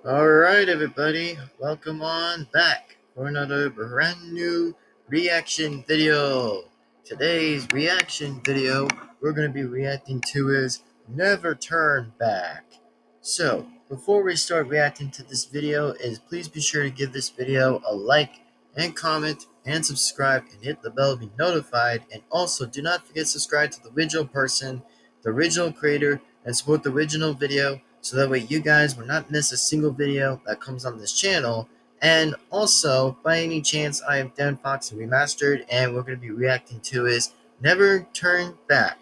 Alright, everybody, welcome on back for another brand new reaction video. Today's reaction video we're going to be reacting to is Never Turn Back. So, before we start reacting to this video, please be sure to give this video a like and comment and subscribe and hit the bell to be notified. And also, do not forget to subscribe to the original person, the original creator, and support the original video so that way you guys will not miss a single video that comes on this channel. And also, by any chance, I am Devin-Foxy Remastered, and we're going to be reacting to is Never Turn Back,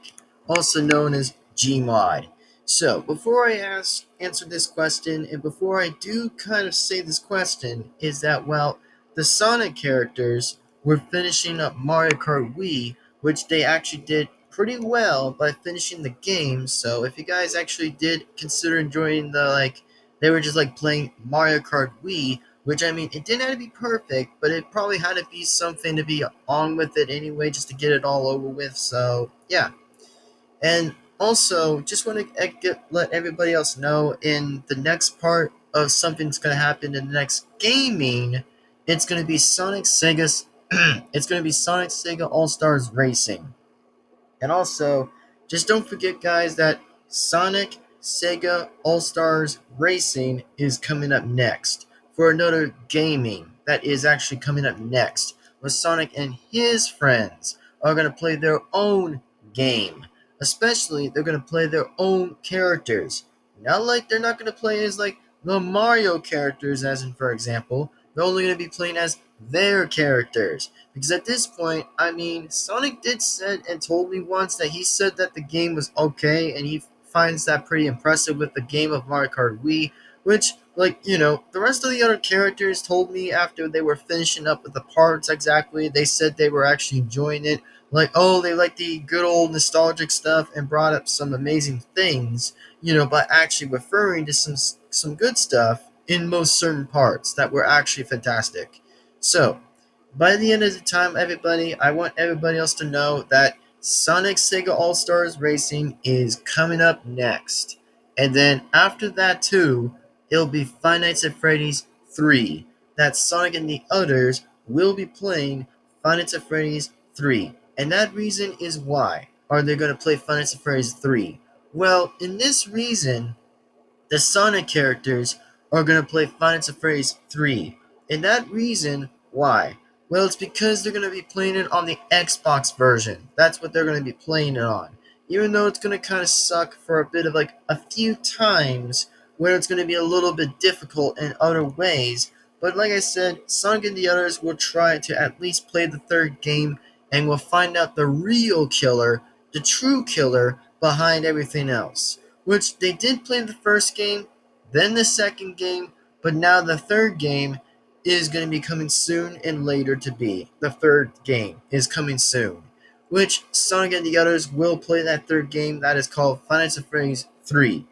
also known as Gmod. So, before I answer this question, and before I do kind of say this question, is that, well, the Sonic characters were finishing up Mario Kart Wii, which they actually did pretty well by finishing the game. So if you guys actually did consider enjoying they were just like playing Mario Kart Wii, which I mean, it didn't have to be perfect, but it probably had to be something to be on with it anyway, just to get it all over with. So yeah, and also just want to let everybody else know in the next part of something's going to happen in the next gaming. It's going to be Sonic Sega's. It's going to be Sonic Sega All Stars Racing. And also, just don't forget, guys, that Sonic Sega All Stars Racing is coming up next for another gaming that is actually coming up next, where Sonic and his friends are going to play their own game. Especially, they're going to play their own characters. Not like they're not going to play as like the Mario characters, as in, for example, they're only going to be playing as their characters. Because at this point, I mean, Sonic did said and told me once that he said that the game was okay, and he finds that pretty impressive with the game of Mario Kart Wii, which, the rest of the other characters told me after they were finishing up with the parts exactly, they said they were actually enjoying it. Like, oh, they like the good old nostalgic stuff and brought up some amazing things, by actually referring to some good stuff in most certain parts that were actually fantastic. So, by the end of the time, everybody, I want everybody else to know that Sonic Sega All Stars Racing is coming up next. And then after that, too, it'll be Five Nights at Freddy's 3. That Sonic and the others will be playing Five Nights at Freddy's 3. And that reason is why are they going to play Five Nights at Freddy's 3? Well, in this reason, the Sonic characters are going to play Five Nights at Freddy's 3. And that reason why? Well, it's because they're going to be playing it on the Xbox version. That's what they're going to be playing it on. Even though it's going to kind of suck for a bit of like a few times where it's going to be a little bit difficult in other ways. But like I said, Sonic and the others will try to at least play the third game and we'll find out the real killer, the true killer behind everything else, which they did play the first game, then the second game, but now the third game is going to be coming soon and later to be. The third game is coming soon, which Sonic and the others will play that third game that is called Five Nights at Freddy's 3.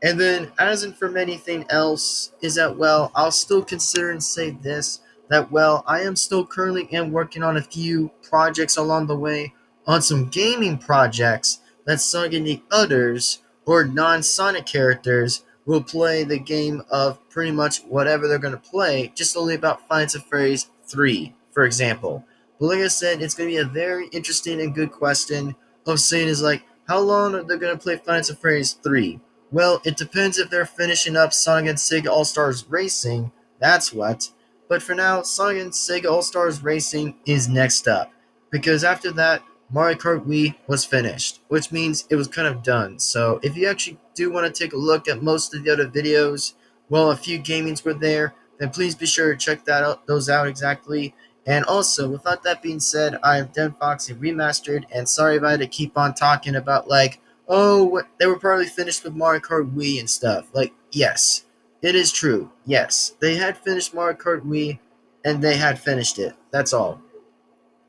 And then, as in from anything else, is that, well, I'll still consider and say this, that, well, I am still currently working on a few projects along the way, on some gaming projects that Sonic and the others, or non-Sonic characters, will play the game of pretty much whatever they're going to play, just only about Five Nights at Freddy's 3, for example. But like I said, it's going to be a very interesting and good question of saying is like, how long are they going to play Five Nights at Freddy's 3? Well, it depends if they're finishing up Sonic and Sega All Stars Racing, that's what. But for now, Sonic and Sega All Stars Racing is next up. Because after that, Mario Kart Wii was finished, which means it was kind of done. So if you actually do want to take a look at most of the other videos, well, a few gamings were there, then please be sure to check those out exactly. And also, without that being said, I am Devin-Foxy Remastered, and sorry if I had to keep on talking about like, oh, they were probably finished with Mario Kart Wii and stuff. Like, yes, it is true. Yes, they had finished Mario Kart Wii, and they had finished it. That's all.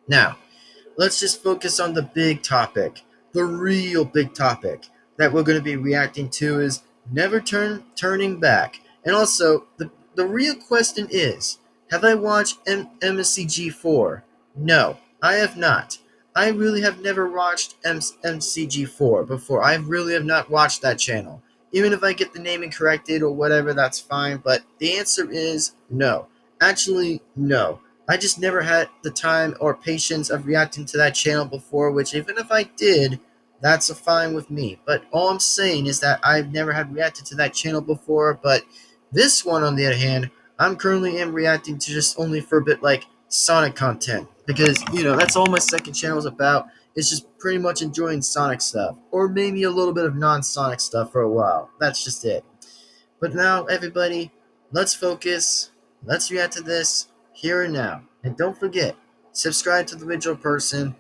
Now, let's just focus on the big topic, the real big topic that we're going to be reacting to is Never Turning Back. And also, the real question is, have I watched MCG4? No, I have not. I really have never watched MCG4 before. I really have not watched that channel. Even if I get the naming corrected or whatever, that's fine. But the answer is no. Actually, no. I just never had the time or patience of reacting to that channel before, which even if I did, that's a fine with me. But all I'm saying is that I've never had reacted to that channel before, but this one, on the other hand, I'm currently am reacting to just only for a bit like Sonic content. Because, that's all my second channel is about. It's just pretty much enjoying Sonic stuff. Or maybe a little bit of non-Sonic stuff for a while. That's just it. But now, everybody, let's focus. Let's react to this here and now. And don't forget, subscribe to the original person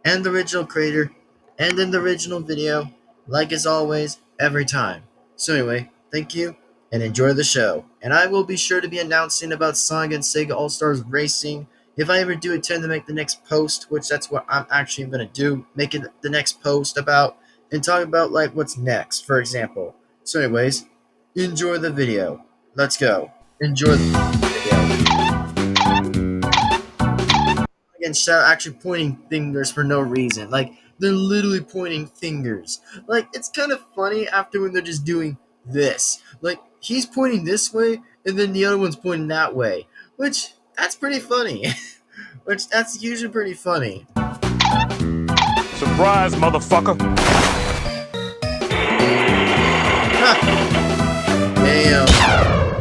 and the original creator and in the original video, like as always, every time. So anyway, thank you and enjoy the show. And I will be sure to be announcing about Sonic and Sega All-Stars Racing. If I ever do intend to make the next post, which that's what I'm actually going to do, make it the next post about and talk about like what's next, for example. So anyways, enjoy the video. Let's go. Enjoy the video. And shout actually pointing fingers for no reason. Like they're literally pointing fingers. Like it's kind of funny after when they're just doing this. Like he's pointing this way and then the other one's pointing that way. Which that's pretty funny. Which that's usually pretty funny. Surprise, motherfucker. Damn.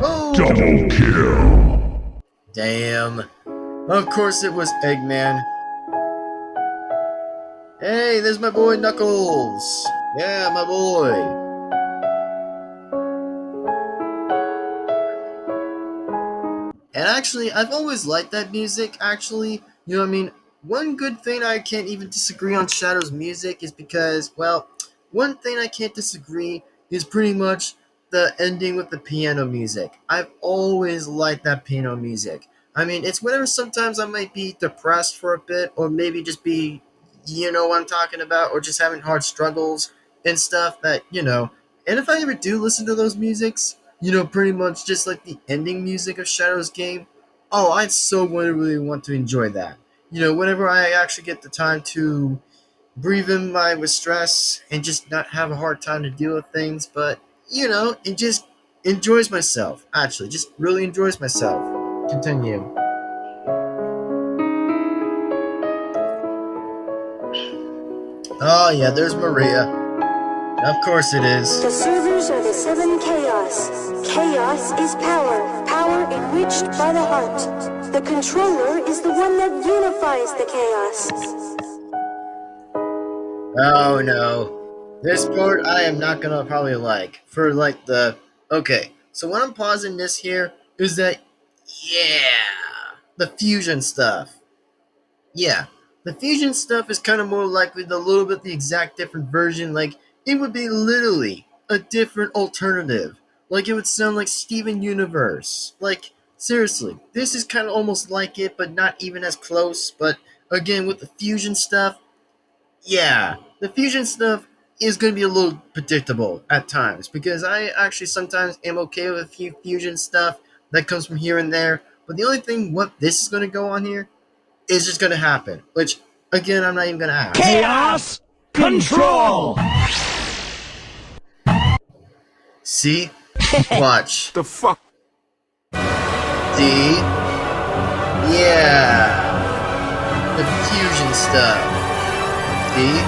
Oh. Double kill. Damn. Of course it was Eggman. Hey, there's my boy Knuckles. Yeah, my boy. And actually, I've always liked that music, actually. You know what I mean? One good thing I can't even disagree on Shadow's music is because, well, one thing I can't disagree is pretty much the ending with the piano music. I've always liked that piano music. I mean, it's whenever sometimes I might be depressed for a bit, or maybe just be, you know what I'm talking about, or just having hard struggles and stuff that, and if I ever do listen to those musics, pretty much just like the ending music of Shadow's game, oh, I'd so really want to enjoy that. Whenever I actually get the time to breathe in with stress and just not have a hard time to deal with things, but, it just enjoys myself, actually, just really enjoys myself. Continue. Oh, yeah, there's Maria. Of course it is. The servers are the seven chaos. Chaos is power. Power enriched by the heart. The controller is the one that unifies the chaos. Oh no. This part I am not gonna probably like. For like the... Okay, so what I'm pausing this here is that... Yeah! The fusion stuff. Yeah. The fusion stuff is kind of more likely a little bit the exact different version. Like, it would be literally a different alternative. Like, it would sound like Steven Universe. Like, seriously, this is kind of almost like it, but not even as close. But, again, with the fusion stuff, yeah, the fusion stuff is going to be a little predictable at times. Because I actually sometimes am okay with a few fusion stuff that comes from here and there. But the only thing what this is going to go on here is just going to happen. Which, again, I'm not even going to ask. Chaos control. See? Watch. The fuck? See? Yeah. The fusion stuff. See?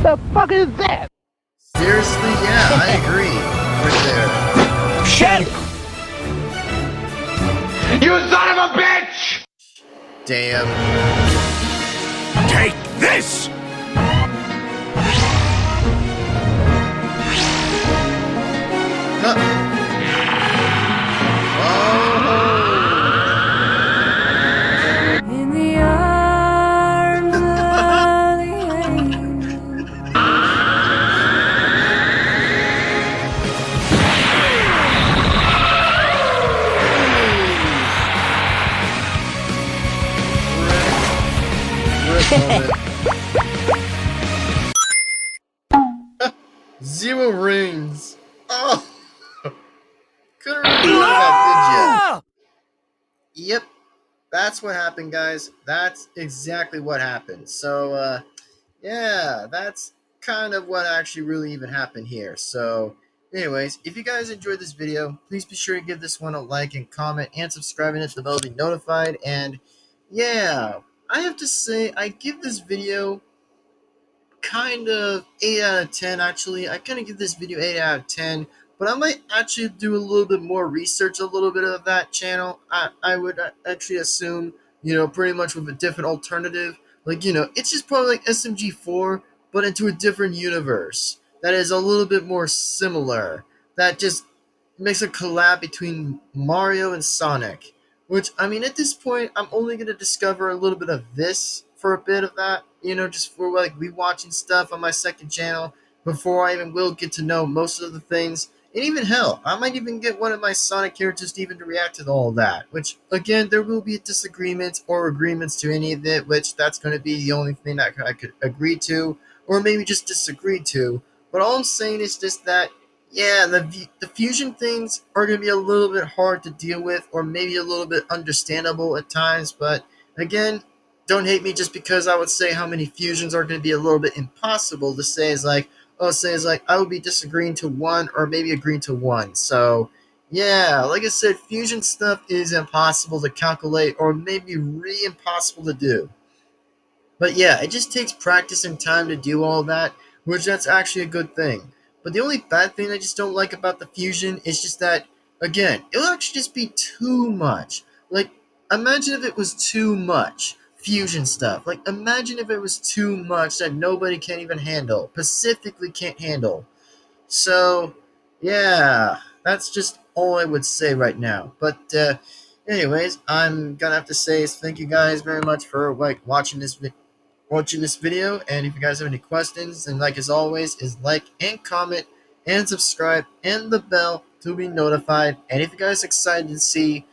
The fuck is that? Seriously, yeah, I agree. Right there. Shit! You son of a bitch! Damn. Take this! Huh. In the arms of the angel. Zero rings. Oh. Couldn't remember that, did you? Yep. That's what happened, guys. That's exactly what happened. So, yeah, that's kind of what actually really even happened here. So, anyways, if you guys enjoyed this video, please be sure to give this one a like and comment and subscribe and hit the bell to be notified. And yeah, I have to say, I give this video kind of 8 out of 10 actually. I kind of give this video 8 out of 10, but I might actually do a little bit more research, a little bit of that channel. I would actually assume, pretty much with a different alternative. Like, it's just probably like SMG4, but into a different universe that is a little bit more similar. That just makes a collab between Mario and Sonic. Which, I mean, at this point, I'm only going to discover a little bit of this for a bit of that, just for like rewatching stuff on my second channel before I even will get to know most of the things. And even hell, I might even get one of my Sonic characters to even react to all that. Which, again, there will be disagreements or agreements to any of it, which that's going to be the only thing that I could agree to, or maybe just disagree to. But all I'm saying is just that yeah, the fusion things are going to be a little bit hard to deal with, or maybe a little bit understandable at times. But again, don't hate me just because I would say how many fusions are going to be a little bit impossible to say. Is like, I would be disagreeing to one or maybe agreeing to one. So yeah, like I said, fusion stuff is impossible to calculate, or maybe really impossible to do. But yeah, it just takes practice and time to do all that, which that's actually a good thing. But the only bad thing I just don't like about the fusion is just that, again, it'll actually just be too much. Like, imagine if it was too much fusion stuff. Like, imagine if it was too much that nobody can even handle, specifically can't handle. So, yeah, that's just all I would say right now. But, anyways, I'm gonna have to say is thank you guys very much for like watching this video, and if you guys have any questions, and like as always is like and comment and subscribe and the bell to be notified. And if you guys are excited to see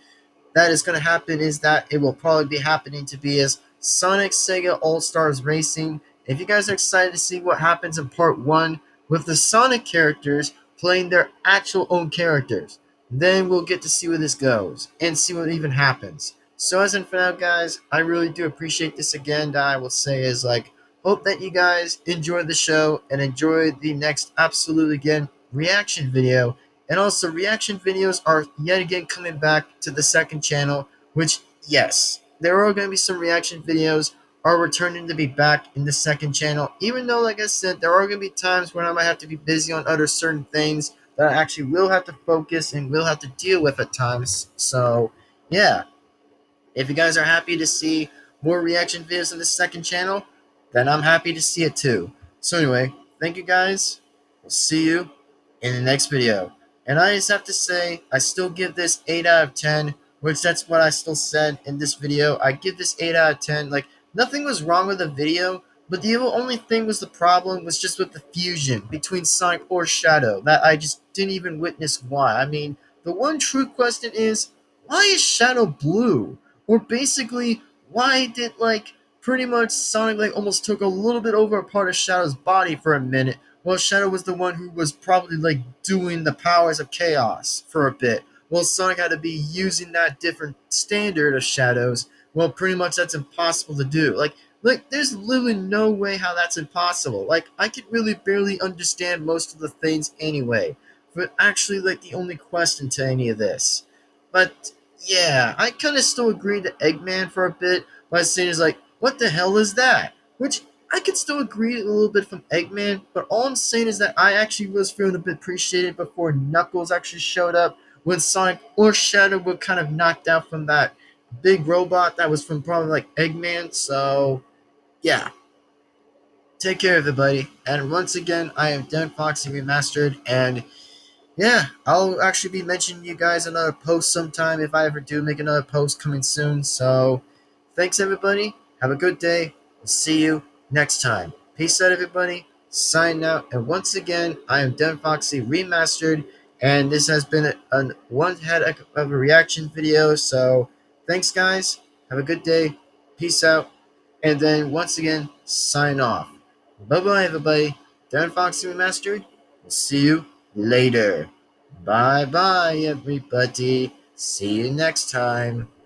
that is going to happen, is that it will probably be happening to be as Sonic Sega All-Stars Racing. If you guys are excited to see what happens in part 1 with the Sonic characters playing their actual own characters, then we'll get to see where this goes and see what even happens. So as in for now, guys, I really do appreciate this again. That I will say is like, hope that you guys enjoy the show and enjoy the next absolutely again reaction video. And also, reaction videos are yet again coming back to the second channel, which, yes, there are going to be some reaction videos are returning to be back in the second channel, even though, like I said, there are going to be times when I might have to be busy on other certain things that I actually will have to focus and will have to deal with at times. So, yeah, if you guys are happy to see more reaction videos on the second channel, then I'm happy to see it too. So anyway, thank you guys. We'll see you in the next video. And I just have to say, I still give this 8 out of 10, which that's what I still said in this video. I give this 8 out of 10. Like, nothing was wrong with the video, but the only thing was the problem was just with the fusion between Sonic or Shadow, that I just didn't even witness why. I mean, the one true question is, why is Shadow blue? Or basically, why did, like, pretty much Sonic, like, almost took a little bit over a part of Shadow's body for a minute, well, Shadow was the one who was probably like doing the powers of chaos for a bit. Well, Sonic had to be using that different standard of Shadows. Well, pretty much that's impossible to do. Like there's literally no way how that's impossible. Like, I could really barely understand most of the things anyway. But actually, like, the only question to any of this. But yeah, I kind of still agree to Eggman for a bit by saying is like, what the hell is that? Which I could still agree a little bit from Eggman, but all I'm saying is that I actually was feeling a bit appreciated before Knuckles actually showed up, when Sonic or Shadow were kind of knocked out from that big robot that was from probably like Eggman. So yeah, take care everybody. And once again, I am Devin-Foxy Remastered, and yeah, I'll actually be mentioning you guys another post sometime if I ever do make another post coming soon. So thanks, everybody. Have a good day. We'll see you next time. Peace out, everybody. Sign out. And once again, I am Devin-Foxy Remastered, and this has been a one head of a reaction video. So thanks, guys. Have a good day. Peace out. And then once again, sign off. Bye-bye, everybody. Devin-Foxy Remastered. We'll see you later. Bye-bye, everybody. See you next time.